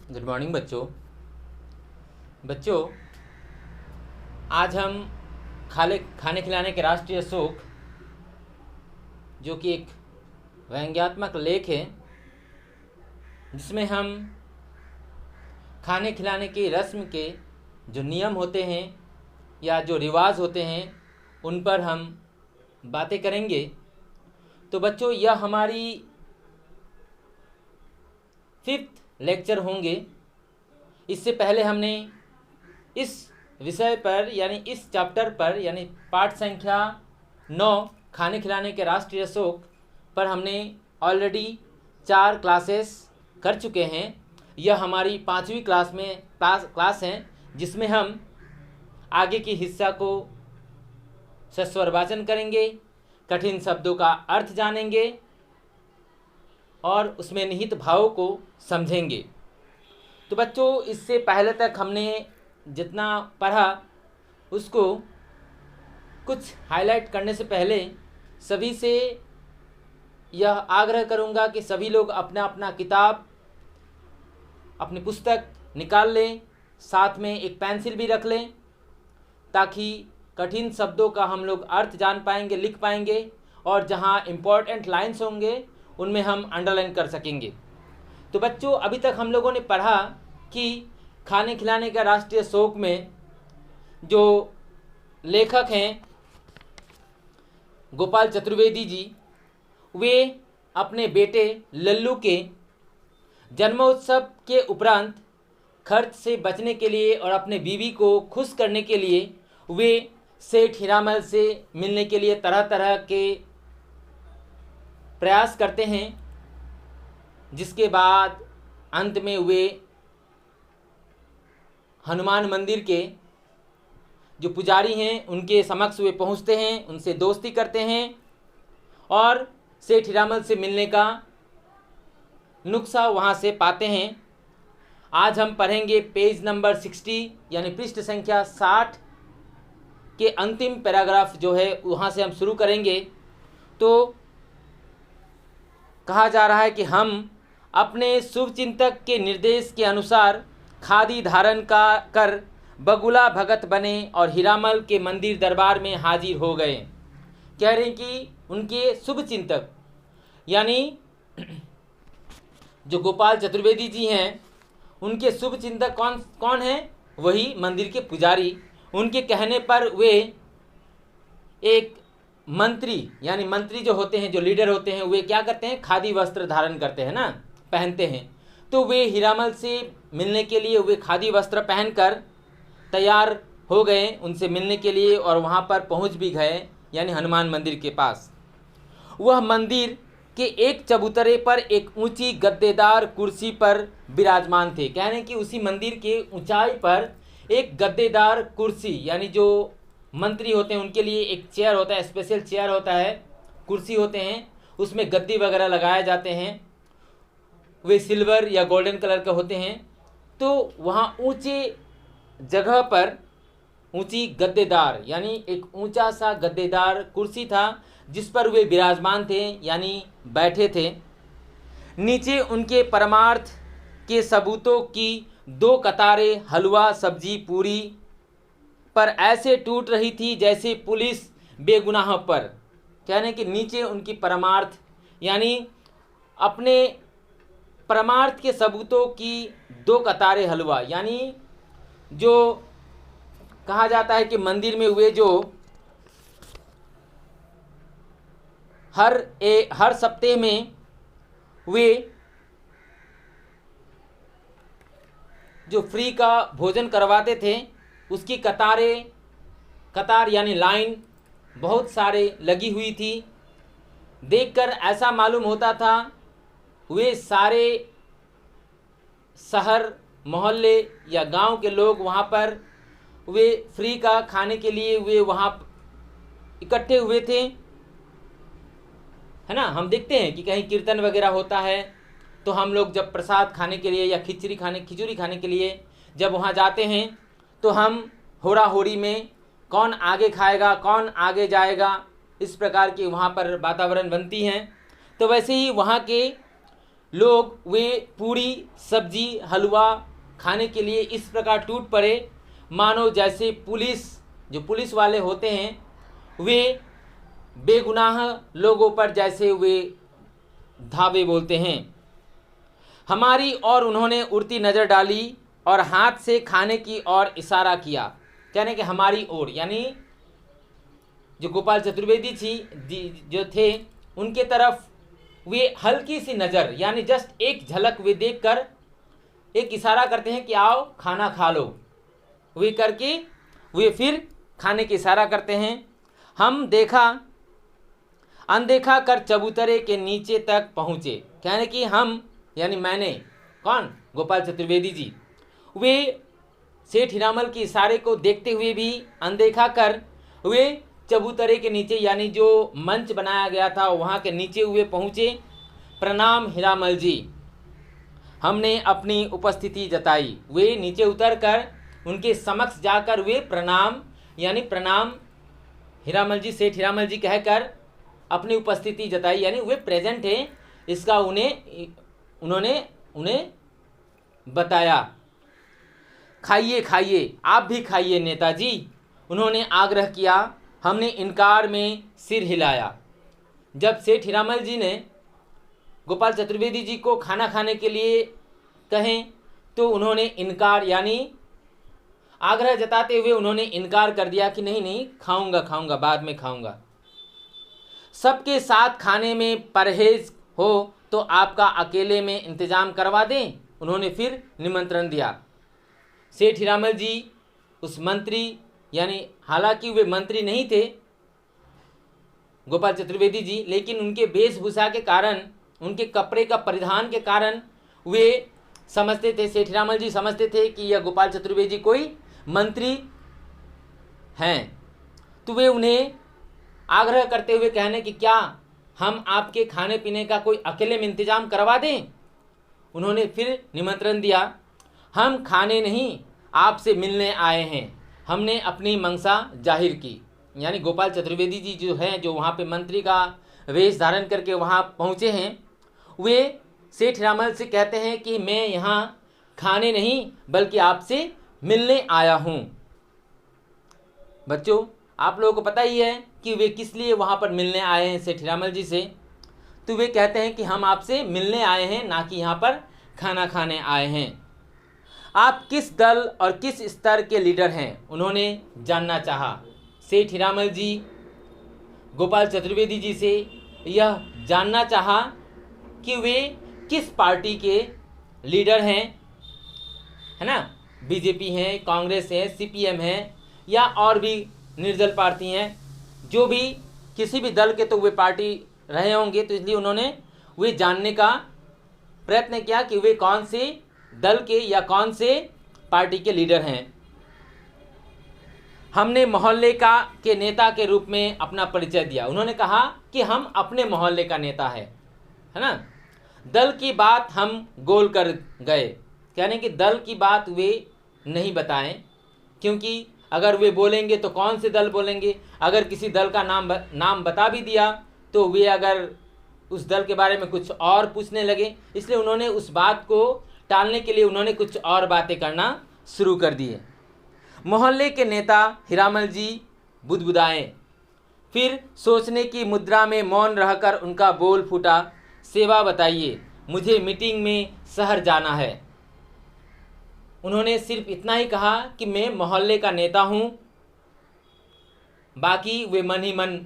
Good morning बच्चों। बच्चों, आज हम खाने खिलाने के राष्ट्रीय शौक, जो कि एक व्यंग्यात्मक लेख है जिसमें हम खाने खिलाने की रस्म के जो नियम होते हैं या जो रिवाज होते हैं उन पर हम बातें करेंगे। तो बच्चों, यह हमारी 5th लेक्चर होंगे। इससे पहले हमने इस विषय पर यानी इस चैप्टर पर यानी पाठ संख्या 9 खाने खिलाने के राष्ट्रीय शौक पर हमने ऑलरेडी 4 क्लासेस कर चुके हैं। यह हमारी 5वीं क्लास है जिसमें हम आगे की हिस्सा को सस्वर वाचन करेंगे, कठिन शब्दों का अर्थ जानेंगे और उसमें निहित भावों को समझेंगे। तो बच्चों, इससे पहले तक हमने जितना पढ़ा उसको कुछ हाईलाइट करने से पहले सभी से यह आग्रह करूंगा कि सभी लोग अपना अपना किताब, अपनी पुस्तक निकाल लें, साथ में एक पेंसिल भी रख लें ताकि कठिन शब्दों का हम लोग अर्थ जान पाएंगे, लिख पाएंगे और जहां इम्पोर्टेंट लाइंस होंगे उनमें हम अंडरलाइन कर सकेंगे। तो बच्चों, अभी तक हम लोगों ने पढ़ा कि खाने खिलाने का राष्ट्रीय शौक में जो लेखक हैं गोपाल चतुर्वेदी जी, वे अपने बेटे लल्लू के जन्मोत्सव के उपरांत खर्च से बचने के लिए और अपने बीवी को खुश करने के लिए वे सेठ हीरामल से मिलने के लिए तरह तरह के प्रयास करते हैं, जिसके बाद अंत में वे हनुमान मंदिर के जो पुजारी हैं उनके समक्ष वे पहुंचते हैं, उनसे दोस्ती करते हैं और सेठ हीरामल से मिलने का नुस्खा वहां से पाते हैं। आज हम पढ़ेंगे पेज नंबर 60 यानी पृष्ठ संख्या 60 के अंतिम पैराग्राफ जो है वहां से हम शुरू करेंगे। तो कहा जा रहा है कि हम अपने शुभचिंतक के निर्देश के अनुसार खादी धारण कर बगुला भगत बने और हीरामल के मंदिर दरबार में हाजिर हो गए। कह रहे हैं कि उनके शुभचिंतक यानी जो गोपाल चतुर्वेदी जी हैं, उनके शुभचिंतक कौन हैं? वही मंदिर के पुजारी। उनके कहने पर वे एक मंत्री यानी मंत्री जो होते हैं, जो लीडर होते हैं, वे क्या करते हैं? खादी वस्त्र धारण करते हैं ना, पहनते हैं। तो वे हीरामल से मिलने के लिए वे खादी वस्त्र पहनकर तैयार हो गए उनसे मिलने के लिए और वहाँ पर पहुँच भी गए यानी हनुमान मंदिर के पास। वह मंदिर के एक चबूतरे पर एक ऊंची गद्देदार कुर्सी पर विराजमान थे। कह रहे हैं कि उसी मंदिर के ऊंचाई पर एक गद्देदार कुर्सी यानी जो मंत्री होते हैं उनके लिए एक चेयर होता है, स्पेशल चेयर होता है, कुर्सी होते हैं, उसमें गद्दी वगैरह लगाए जाते हैं, वे सिल्वर या गोल्डन कलर के होते हैं। तो वहाँ ऊंचे जगह पर ऊंची गद्देदार यानी एक ऊंचा सा गद्देदार कुर्सी था जिस पर वे विराजमान थे यानी बैठे थे। नीचे उनके परमार्थ के सबूतों की 2 कतारें हलवा सब्जी पूरी पर ऐसे टूट रही थी जैसे पुलिस बेगुनाह पर। कहने कि नीचे उनकी परमार्थ यानी अपने परमार्थ के सबूतों की 2 कतारें हलवा यानी जो कहा जाता है कि मंदिर में वे जो हर सप्ताह में वे जो फ्री का भोजन करवाते थे उसकी कतार यानी लाइन बहुत सारे लगी हुई थी। देखकर ऐसा मालूम होता था वे सारे शहर मोहल्ले या गांव के लोग वहां पर वे फ्री का खाने के लिए वे वहां इकट्ठे हुए थे, है ना। हम देखते हैं कि कहीं कीर्तन वगैरह होता है तो हम लोग जब प्रसाद खाने के लिए या खिचड़ी खाने के लिए जब वहाँ जाते हैं तो हम होड़ा होड़ी में कौन आगे खाएगा कौन आगे जाएगा, इस प्रकार की वहाँ पर वातावरण बनती हैं। तो वैसे ही वहाँ के लोग वे पूरी सब्जी हलवा खाने के लिए इस प्रकार टूट पड़े मानो जैसे पुलिस वाले होते हैं वे बेगुनाह लोगों पर जैसे वे धावे बोलते हैं। हमारी ओर उन्होंने उड़ती नज़र डाली और हाथ से खाने की ओर इशारा किया। कहने कि हमारी ओर यानी जो गोपाल चतुर्वेदी जो थे उनके तरफ वे हल्की सी नज़र यानी जस्ट एक झलक वे देखकर एक इशारा करते हैं कि आओ खाना खा लो। वे करके वे फिर खाने की इशारा करते हैं। हम अनदेखा कर चबूतरे के नीचे तक पहुँचे। कहने कि हम यानी मैंने, कौन? गोपाल चतुर्वेदी जी। वे सेठ हीरामल के इशारे को देखते हुए भी अनदेखा कर वे चबूतरे के नीचे यानी जो मंच बनाया गया था वहाँ के नीचे हुए पहुँचे। प्रणाम हीरामल जी, हमने अपनी उपस्थिति जताई। वे नीचे उतरकर उनके समक्ष जाकर वे प्रणाम हीरामल जी, सेठ हीरामल जी कहकर अपनी उपस्थिति जताई यानी वे प्रेजेंट हैं इसका उन्होंने उन्हें बताया। खाइए खाइए, आप भी खाइए नेताजी, उन्होंने आग्रह किया। हमने इनकार में सिर हिलाया। जब सेठ हीरामल जी ने गोपाल चतुर्वेदी जी को खाना खाने के लिए कहें तो उन्होंने इनकार यानी आग्रह जताते हुए उन्होंने इनकार कर दिया कि नहीं खाऊंगा, बाद में खाऊंगा। सबके साथ खाने में परहेज हो तो आपका अकेले में इंतजाम करवा दें, उन्होंने फिर निमंत्रण दिया। सेठ हीरामल जी उस मंत्री यानी हालांकि वे मंत्री नहीं थे गोपाल चतुर्वेदी जी, लेकिन उनके वेशभूषा के कारण, उनके कपड़े का परिधान के कारण वे समझते थे, सेठ हीरामल जी समझते थे कि यह गोपाल चतुर्वेदी कोई मंत्री हैं। तो वे उन्हें आग्रह करते हुए कहने कि क्या हम आपके खाने पीने का कोई अकेले में इंतजाम करवा दें, उन्होंने फिर निमंत्रण दिया। हम खाने नहीं आपसे मिलने आए हैं, हमने अपनी मंशा जाहिर की। यानी गोपाल चतुर्वेदी जी जो हैं, जो वहाँ पे मंत्री का वेश धारण करके वहाँ पहुँचे हैं, वे सेठ हीरामल से कहते हैं कि मैं यहाँ खाने नहीं बल्कि आपसे मिलने आया हूँ। बच्चों, आप लोगों को पता ही है कि वे किस लिए वहाँ पर मिलने आए हैं सेठ हीरामल जी से। तो वे कहते हैं कि हम आपसे मिलने आए हैं, ना कि यहाँ पर खाना खाने आए हैं। आप किस दल और किस स्तर के लीडर हैं, उन्होंने जानना चाहा। सेठ हीरामल जी गोपाल चतुर्वेदी जी से यह जानना चाहा कि वे किस पार्टी के लीडर हैं, है ना। बीजेपी हैं, कांग्रेस है, सीपीएम है या और भी निर्दल पार्टी हैं, जो भी किसी भी दल के तो वे पार्टी रहे होंगे। तो इसलिए उन्होंने वे जानने का प्रयत्न किया कि वे कौन से दल के या कौन से पार्टी के लीडर हैं। हमने मोहल्ले के नेता के रूप में अपना परिचय दिया। उन्होंने कहा कि हम अपने मोहल्ले का नेता है ना। दल की बात हम गोल कर गए, यानी कि दल की बात वे नहीं बताएं, क्योंकि अगर वे बोलेंगे तो कौन से दल बोलेंगे। अगर किसी दल का नाम बता भी दिया तो वे अगर उस दल के बारे में कुछ और पूछने लगे, इसलिए उन्होंने उस बात को टालने के लिए उन्होंने कुछ और बातें करना शुरू कर दिए। मोहल्ले के नेता हीरामल जी बुदबुदाए, फिर सोचने की मुद्रा में मौन रहकर उनका बोल फूटा, सेवा बताइए, मुझे मीटिंग में शहर जाना है। उन्होंने सिर्फ इतना ही कहा कि मैं मोहल्ले का नेता हूँ। बाकी वे मन ही मन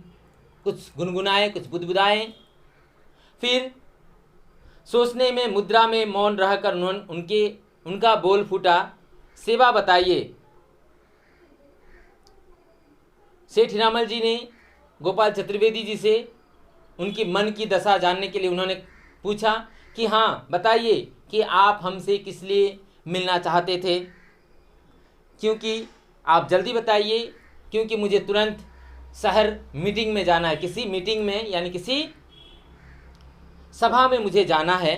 कुछ गुनगुनाए, कुछ बुदबुदाए। फिर सोचने में मुद्रा में मौन रहकर उनका बोल फूटा, सेवा बताइए। सेठ हीरामल जी ने गोपाल चतुर्वेदी जी से उनकी मन की दशा जानने के लिए उन्होंने पूछा कि हाँ बताइए कि आप हमसे किस लिए मिलना चाहते थे, क्योंकि आप जल्दी बताइए, क्योंकि मुझे तुरंत शहर मीटिंग में जाना है, किसी मीटिंग में यानी किसी सभा में मुझे जाना है,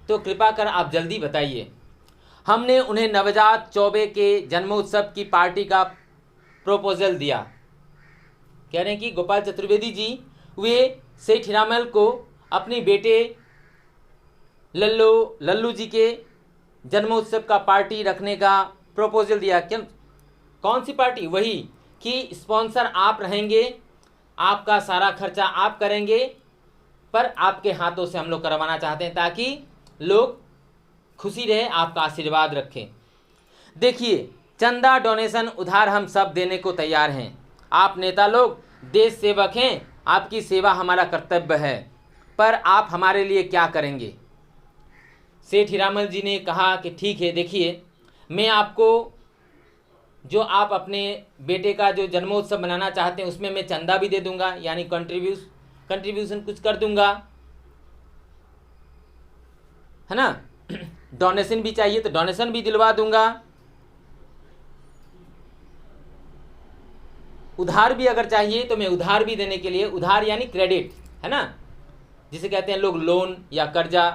तो कृपा कर आप जल्दी बताइए। हमने उन्हें नवजात चौबे के जन्मोत्सव की पार्टी का प्रपोजल दिया। कह रहे हैं कि गोपाल चतुर्वेदी जी वे सेठ हीरामल को अपने बेटे लल्लू जी के जन्मोत्सव का पार्टी रखने का प्रपोजल दिया। क्यों? कौन सी पार्टी? वही कि स्पॉन्सर आप रहेंगे, आपका सारा खर्चा आप करेंगे, पर आपके हाथों से हम लोग करवाना चाहते हैं ताकि लोग खुशी रहे, आपका आशीर्वाद रखें। देखिए, चंदा, डोनेशन, उधार हम सब देने को तैयार हैं। आप नेता लोग देश सेवक हैं, आपकी सेवा हमारा कर्तव्य है, पर आप हमारे लिए क्या करेंगे? सेठ हीरामल जी ने कहा कि ठीक है, देखिए मैं आपको जो आप अपने बेटे का जो जन्मोत्सव मनाना चाहते हैं उसमें मैं चंदा भी दे दूंगा, यानी कंट्रीब्यूशन कुछ कर दूंगा, है ना। डोनेशन भी चाहिए तो डोनेशन भी दिलवा दूंगा, उधार भी अगर चाहिए तो मैं उधार भी देने के लिए, उधार यानी क्रेडिट, है ना, जिसे कहते हैं लोग लोन या कर्जा,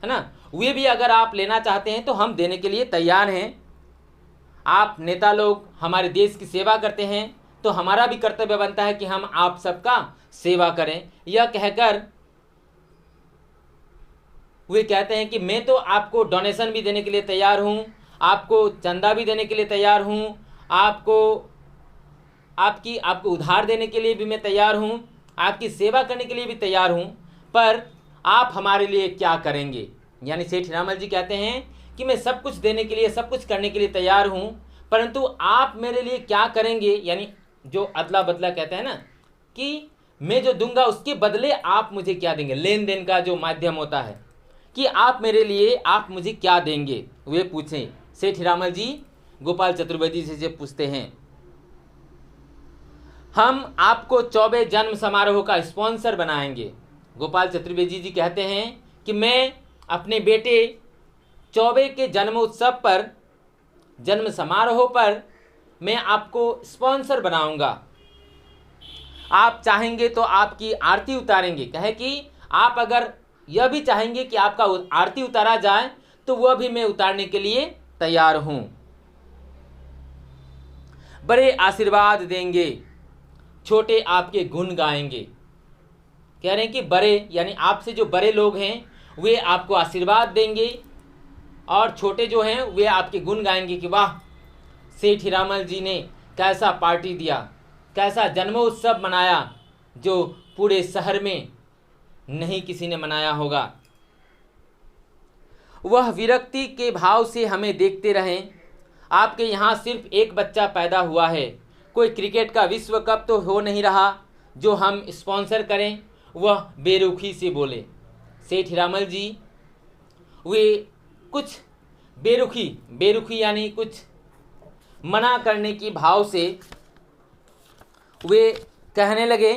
है ना, वे भी अगर आप लेना चाहते हैं तो हम देने के लिए तैयार हैं। आप नेता लोग हमारे देश की सेवा करते हैं तो हमारा भी कर्तव्य बनता है कि हम आप सबका सेवा करें। यह कहकर वे कहते हैं कि मैं तो आपको डोनेशन भी देने के लिए तैयार हूँ, आपको चंदा भी देने के लिए तैयार हूँ, आपको उधार देने के लिए भी मैं तैयार हूँ, आपकी सेवा करने के लिए भी तैयार हूँ, पर आप हमारे लिए क्या करेंगे? यानी सेठ हीरामल जी कहते हैं कि मैं सब कुछ देने के लिए, सब कुछ करने के लिए तैयार हूँ, परंतु आप मेरे लिए क्या करेंगे? यानी जो अदला बदला कहते हैं ना, कि मैं जो दूंगा उसके बदले आप मुझे क्या देंगे, लेन देन का जो माध्यम होता है, कि आप मेरे लिए आप मुझे क्या देंगे, वे पूछें। सेठ हीरामल जी गोपाल चतुर्वेदी जी से पूछते हैं, हम आपको चौबे जन्म समारोह का स्पॉन्सर बनाएंगे। गोपाल चतुर्वेदी जी कहते हैं कि मैं अपने बेटे चौबे के जन्म उत्सव पर, जन्म समारोह पर मैं आपको स्पॉन्सर बनाऊंगा। आप चाहेंगे तो आपकी आरती उतारेंगे। कहे कि आप अगर यह भी चाहेंगे कि आपका आरती उतारा जाए तो वह भी मैं उतारने के लिए तैयार हूं। बड़े आशीर्वाद देंगे, छोटे आपके गुण गाएंगे। कह रहे हैं कि बड़े यानी आपसे जो बड़े लोग हैं वे आपको आशीर्वाद देंगे और छोटे जो हैं वे आपके गुण गाएंगे कि वाह, सेठ हीरामल जी ने कैसा पार्टी दिया, कैसा जन्मोत्सव मनाया जो पूरे शहर में नहीं किसी ने मनाया होगा। वह विरक्ति के भाव से हमें देखते रहें। आपके यहाँ सिर्फ एक बच्चा पैदा हुआ है, कोई क्रिकेट का विश्व कप तो हो नहीं रहा जो हम स्पॉन्सर करें, वह बेरुखी से बोले। सेठ हीरामल जी वे कुछ बेरुखी यानी कुछ मना करने की भाव से वे कहने लगे,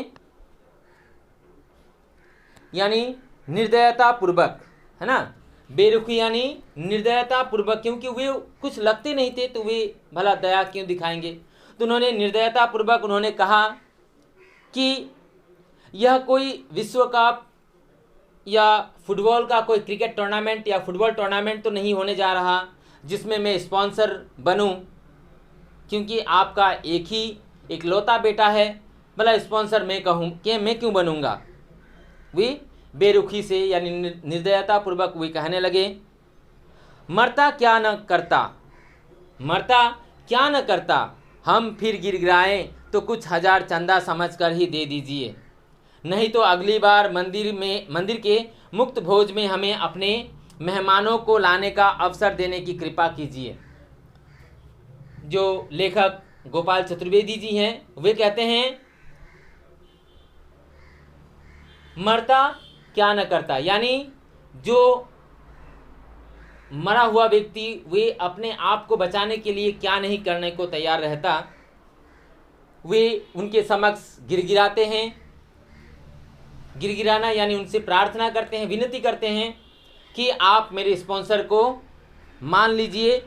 यानी निर्दयता पूर्वक, है ना, बेरुखी यानी निर्दयता पूर्वक, क्योंकि वे कुछ लगते नहीं थे तो वे भला दया क्यों दिखाएंगे। तो उन्होंने निर्दयता पूर्वक उन्होंने कहा कि यह कोई विश्व कप या फुटबॉल का कोई क्रिकेट टूर्नामेंट या फुटबॉल टूर्नामेंट तो नहीं होने जा रहा जिसमें मैं स्पॉन्सर बनूं, क्योंकि आपका एक ही इकलौता बेटा है, भला स्पॉन्सर मैं कहूँ कि मैं क्यों बनूंगा। वे बेरुखी से यानी निर्दयता पूर्वक वे कहने लगे, मरता क्या न करता, हम फिर गिड़गिड़ाएं तो कुछ हजार चंदा समझकर ही दे दीजिए, नहीं तो अगली बार मंदिर के मुक्त भोज में हमें अपने मेहमानों को लाने का अवसर देने की कृपा कीजिए। जो लेखक गोपाल चतुर्वेदी जी हैं वे कहते हैं, मरता क्या न करता, यानी जो मरा हुआ व्यक्ति वे अपने आप को बचाने के लिए क्या नहीं करने को तैयार रहता, वे उनके समक्ष गिड़गिड़ाते हैं। गिड़गिड़ाना यानी उनसे प्रार्थना करते हैं, विनती करते हैं कि आप मेरे स्पॉन्सर को मान लीजिए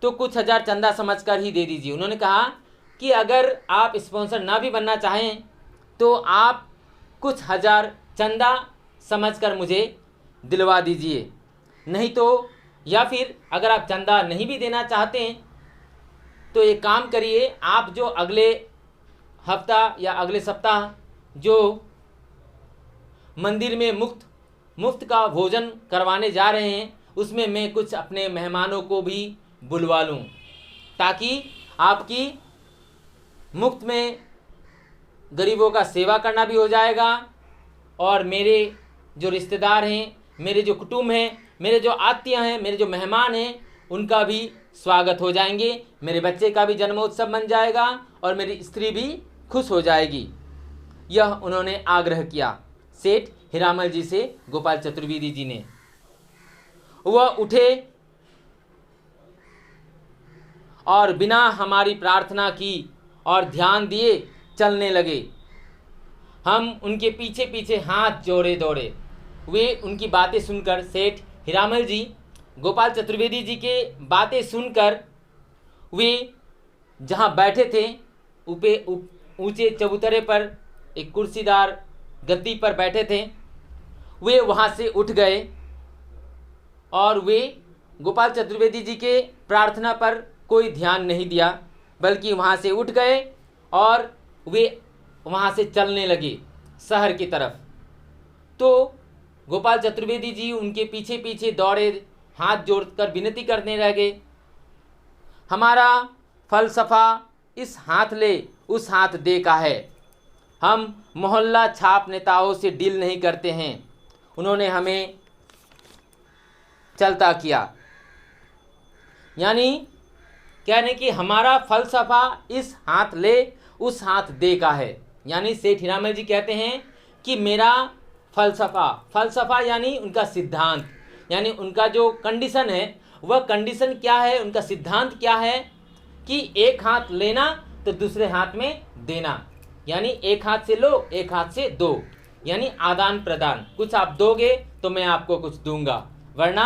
तो कुछ हजार चंदा समझकर ही दे दीजिए। उन्होंने कहा कि अगर आप स्पॉन्सर ना भी बनना चाहें तो आप कुछ हजार चंदा समझकर मुझे दिलवा दीजिए, नहीं तो, या फिर अगर आप चंदा नहीं भी देना चाहते हैं तो एक काम करिए, आप जो अगले हफ्ता या अगले सप्ताह जो मंदिर में मुफ्त का भोजन करवाने जा रहे हैं उसमें मैं कुछ अपने मेहमानों को भी बुलवा लूँ, ताकि आपकी मुफ्त में गरीबों का सेवा करना भी हो जाएगा और मेरे जो रिश्तेदार हैं, मेरे जो कुटुंब हैं, मेरे जो आत्मीय हैं, मेरे जो मेहमान हैं, उनका भी स्वागत हो जाएंगे, मेरे बच्चे का भी जन्मोत्सव बन जाएगा और मेरी स्त्री भी खुश हो जाएगी। यह उन्होंने आग्रह किया सेठ हीरामल जी से गोपाल चतुर्वेदी जी ने। वह उठे और बिना हमारी प्रार्थना की और ध्यान दिए चलने लगे। हम उनके पीछे पीछे हाथ जोड़े दौड़े। वे उनकी बातें सुनकर, सेठ हीरामल जी गोपाल चतुर्वेदी जी के बातें सुनकर वे जहाँ बैठे थे ऊंचे चबूतरे पर एक कुर्सीदार गद्दी पर बैठे थे, वे वहाँ से उठ गए और वे गोपाल चतुर्वेदी जी के प्रार्थना पर कोई ध्यान नहीं दिया, बल्कि वहाँ से उठ गए और वे वहाँ से चलने लगे शहर की तरफ। तो गोपाल चतुर्वेदी जी उनके पीछे पीछे दौड़े, हाथ जोड़कर विनती करने लगे, हमारा फलसफा इस हाथ ले उस हाथ दे का है। हम मोहल्ला छाप नेताओं से डील नहीं करते हैं। उन्होंने हमें चलता किया, यानी कहने कि हमारा फलसफा इस हाथ ले उस हाथ दे का है। यानी सेठ हीरामल जी कहते हैं कि मेरा फलसफा यानी उनका सिद्धांत, यानी उनका जो कंडीशन है, वह कंडीशन क्या है, उनका सिद्धांत क्या है कि एक हाथ लेना तो दूसरे हाथ में देना, यानी एक हाथ से लो एक हाथ से दो, यानी आदान प्रदान। कुछ आप दोगे तो मैं आपको कुछ दूंगा, वरना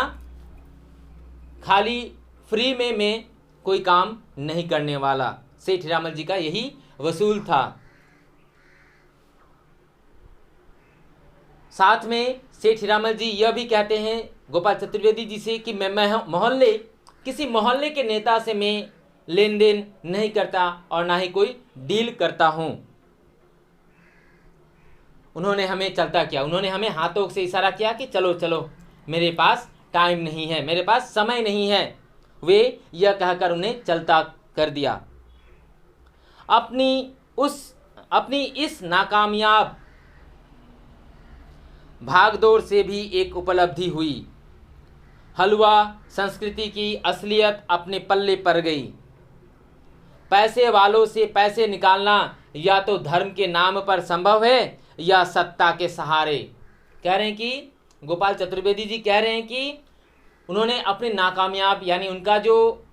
खाली फ्री में मैं कोई काम नहीं करने वाला। सेठ हीरामल जी का यही वसूल था। साथ में सेठ हीरामल जी यह भी कहते हैं गोपाल चतुर्वेदी जी से कि मैं किसी मोहल्ले के नेता से मैं लेन देन नहीं करता और ना ही कोई डील करता हूँ। उन्होंने हमें चलता किया, उन्होंने हमें हाथों से इशारा किया कि चलो चलो, मेरे पास टाइम नहीं है, मेरे पास समय नहीं है। वे यह कहकर उन्हें चलता कर दिया। अपनी इस नाकामयाब भागदौड़ से भी एक उपलब्धि हुई। हलवा संस्कृति की असलियत अपने पल्ले पड़ गई। पैसे वालों से पैसे निकालना या तो धर्म के नाम पर संभव है या सत्ता के सहारे। कह रहे हैं कि गोपाल चतुर्वेदी जी कह रहे हैं कि उन्होंने अपने नाकामयाब, यानी उनका जो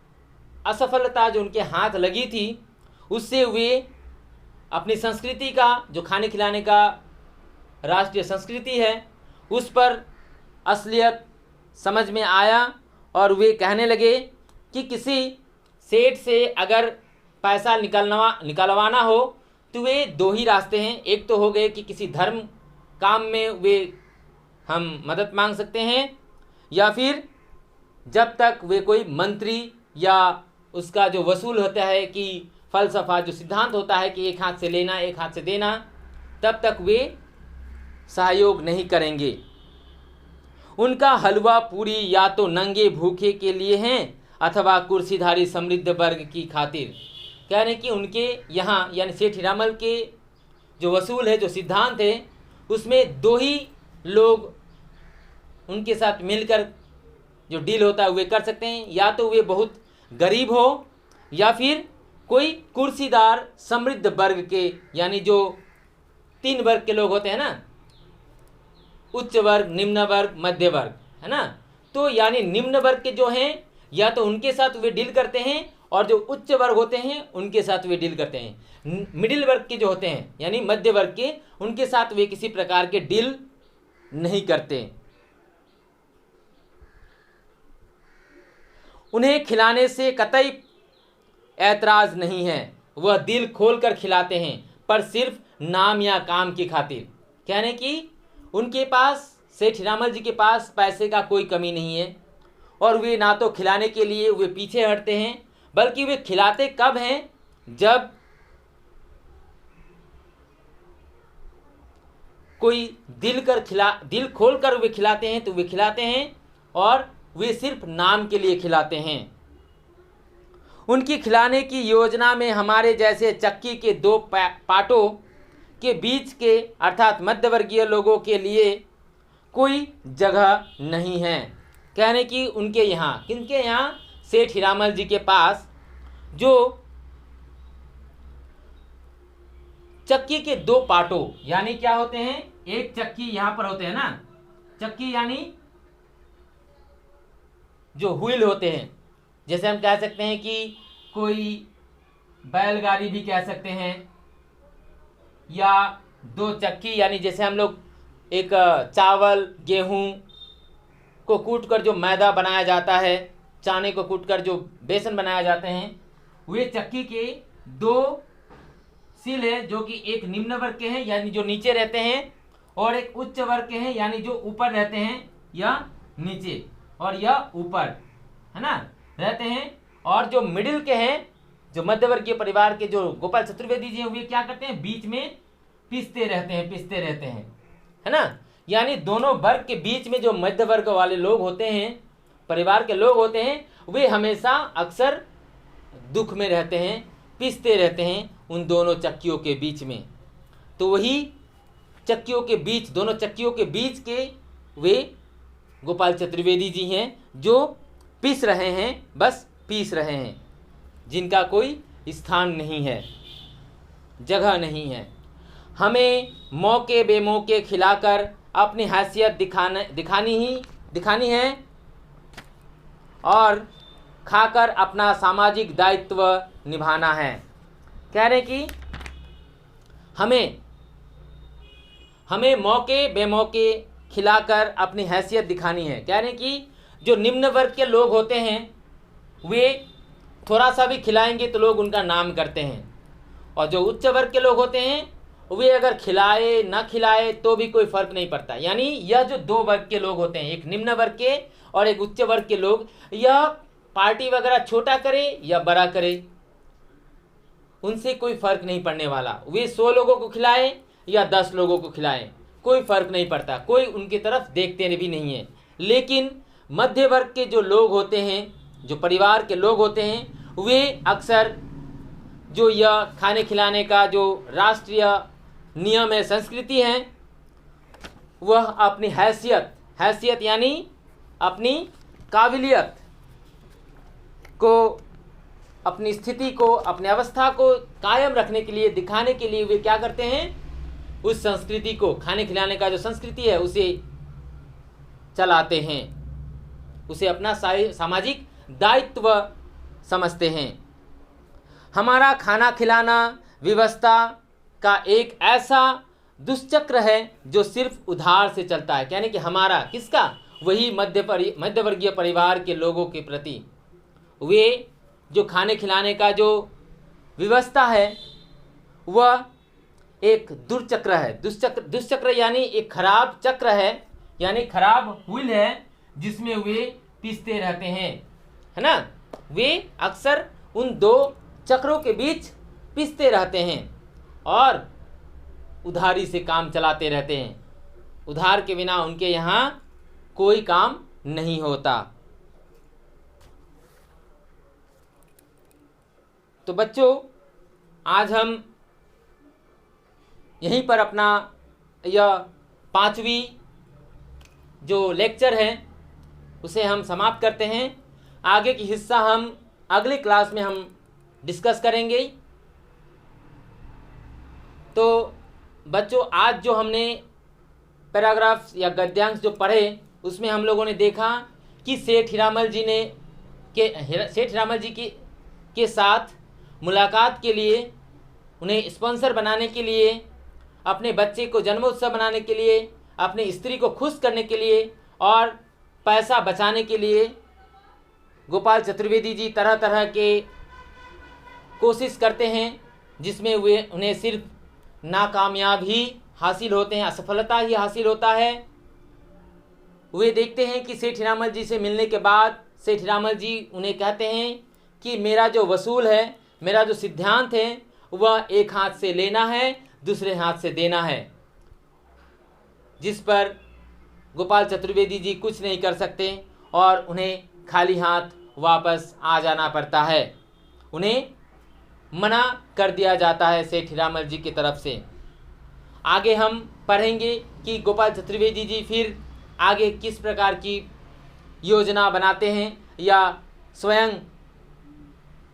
असफलता जो उनके हाथ लगी थी, उससे वे अपनी संस्कृति का, जो खाने खिलाने का राष्ट्रीय संस्कृति है, उस पर असलियत समझ में आया और वे कहने लगे कि किसी सेठ से अगर पैसा निकलवाना हो तो वे दो ही रास्ते हैं। एक तो हो गए कि किसी धर्म काम में वे हम मदद मांग सकते हैं, या फिर जब तक वे कोई मंत्री या उसका जो वसूल होता है कि फलसफा जो सिद्धांत होता है कि एक हाथ से लेना एक हाथ से देना, तब तक वे सहयोग नहीं करेंगे। उनका हलवा पूरी या तो नंगे भूखे के लिए हैं अथवा कुर्सीधारी समृद्ध वर्ग की खातिर। कह रहे हैं कि उनके यहाँ, यानी सेठ हीरामल के जो वसूल है, जो सिद्धांत है, उसमें दो ही लोग उनके साथ मिलकर जो डील होता है वे कर सकते हैं, या तो वे बहुत गरीब हो या फिर कोई कुर्सीदार समृद्ध वर्ग के, यानी जो 3 वर्ग के लोग होते हैं ना, उच्च वर्ग, निम्न वर्ग, मध्य वर्ग, है ना। तो यानी निम्न वर्ग के जो हैं या तो उनके साथ वे डील करते हैं, और जो उच्च वर्ग होते हैं उनके साथ वे डील करते हैं। मिडिल वर्ग के जो होते हैं यानी मध्य वर्ग के, उनके साथ वे किसी प्रकार के डील नहीं करते। उन्हें खिलाने से कतई ऐतराज नहीं है, वह दिल खोलकर खिलाते हैं, पर सिर्फ नाम या काम की खातिर। कहने की उनके पास, सेठ हीरामल जी के पास पैसे का कोई कमी नहीं है, और वे ना तो खिलाने के लिए वे पीछे हटते हैं, बल्कि वे खिलाते कब हैं, जब कोई दिल खोल कर वे खिलाते हैं तो वे खिलाते हैं, और वे सिर्फ नाम के लिए खिलाते हैं। उनकी खिलाने की योजना में हमारे जैसे चक्की के दो पाटों के बीच के अर्थात मध्यवर्गीय लोगों के लिए कोई जगह नहीं है। कहने की उनके यहाँ, किनके यहाँ? सेठ हीरामल जी के पास जो चक्की के दो पाटों, यानी क्या होते हैं? एक चक्की यहाँ पर होते हैं ना, चक्की यानी जो व्हील होते हैं, जैसे हम कह सकते हैं कि कोई बैलगाड़ी भी कह सकते हैं, या दो चक्की यानी जैसे हम लोग एक चावल गेहूं को कूटकर जो मैदा बनाया जाता है, चाने को कूटकर जो बेसन बनाया जाते हैं, वे चक्की के दो सील हैं जो कि एक निम्न वर्ग के हैं यानी जो नीचे रहते हैं, और एक उच्च वर्ग के हैं यानी जो ऊपर रहते हैं, या नीचे और या ऊपर, है ना, रहते हैं। और जो मिडिल के हैं, जो मध्यवर्गीय परिवार के जो गोपाल चतुर्वेदी जी हैं, वे क्या करते हैं? बीच में पिसते रहते हैं, है ना। यानी दोनों वर्ग के बीच में जो मध्य वर्ग वाले लोग होते हैं, परिवार के लोग होते हैं, वे हमेशा अक्सर दुख में रहते हैं, पिसते रहते हैं उन दोनों चक्कियों के बीच में। तो वही चक्कियों के बीच, दोनों चक्कियों के बीच के वे गोपाल चतुर्वेदी जी हैं जो पीस रहे हैं, बस पीस रहे हैं, जिनका कोई स्थान नहीं है, जगह नहीं है। हमें मौके बेमौके खिलाकर अपनी हैसियत दिखानी है और खाकर अपना सामाजिक दायित्व निभाना है। कह रहे कि हमें मौके बेमौके खिलाकर अपनी हैसियत दिखानी है। कह रहे कि जो निम्न वर्ग के लोग होते हैं वे थोड़ा सा भी खिलाएंगे तो लोग उनका नाम करते हैं, और जो उच्च वर्ग के लोग होते हैं वे अगर खिलाए ना खिलाए तो भी कोई फर्क नहीं पड़ता। यानी यह जो दो वर्ग के लोग होते हैं, एक निम्न वर्ग के और एक उच्च वर्ग के लोग, यह पार्टी वगैरह छोटा करे या बड़ा करे, उनसे कोई फर्क नहीं पड़ने वाला। वे 100 लोगों को खिलाए या 10 लोगों को खिलाएं, कोई फर्क नहीं पड़ता, कोई उनकी तरफ देखते भी नहीं है। लेकिन मध्य वर्ग के जो लोग होते हैं, जो परिवार के लोग होते हैं, वे अक्सर जो यह खाने खिलाने का जो राष्ट्रीय नियम है, संस्कृति है, वह अपनी हैसियत यानी अपनी काबिलियत को, अपनी स्थिति को, अपनी अवस्था को कायम रखने के लिए, दिखाने के लिए वे क्या करते हैं? उस संस्कृति को, खाने खिलाने का जो संस्कृति है उसे चलाते हैं, उसे अपना सामाजिक दायित्व समझते हैं। हमारा खाना खिलाना व्यवस्था का एक ऐसा दुष्चक्र है जो सिर्फ उधार से चलता है। यानी कि हमारा किसका? वही मध्यवर्गीय परिवार के लोगों के प्रति वे जो खाने खिलाने का जो व्यवस्था है वह एक दुर्चक्र है। दुष्चक्र यानी एक खराब चक्र है, यानी खराब व्हील है जिसमें वे पीसते रहते हैं, है ना। वे अक्सर उन दो चक्रों के बीच पीसते रहते हैं और उधारी से काम चलाते रहते हैं। उधार के बिना उनके यहाँ कोई काम नहीं होता। तो बच्चों, आज हम यहीं पर अपना यह 5वीं जो लेक्चर है उसे हम समाप्त करते हैं। आगे की हिस्सा हम अगली क्लास में हम डिस्कस करेंगे। तो बच्चों, आज जो हमने पैराग्राफ्स या गद्यांश जो पढ़े उसमें हम लोगों ने देखा कि सेठ हीरामल जी के साथ मुलाकात के लिए, उन्हें स्पॉन्सर बनाने के लिए, अपने बच्चे को जन्मोत्सव बनाने के लिए, अपनी स्त्री को खुश करने के लिए और पैसा बचाने के लिए गोपाल चतुर्वेदी जी तरह तरह के कोशिश करते हैं, जिसमें उन्हें सिर्फ नाकामयाब ही हासिल होते हैं, असफलता ही हासिल होता है। वे देखते हैं कि सेठ हीरामल जी से मिलने के बाद सेठ हीरामल जी उन्हें कहते हैं कि मेरा जो वसूल है, मेरा जो सिद्धांत है वह एक हाथ से लेना है, दूसरे हाथ से देना है, जिस पर गोपाल चतुर्वेदी जी कुछ नहीं कर सकते और उन्हें खाली हाथ वापस आ जाना पड़ता है। उन्हें मना कर दिया जाता है सेठ हीरामल जी की तरफ से। आगे हम पढ़ेंगे कि गोपाल चतुर्वेदी जी फिर आगे किस प्रकार की योजना बनाते हैं, या स्वयं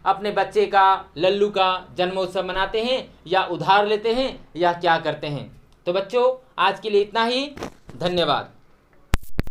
अपने बच्चे का, लल्लू का जन्मोत्सव मनाते हैं, या उधार लेते हैं, या क्या करते हैं। तो बच्चों, आज के लिए इतना ही। धन्यवाद।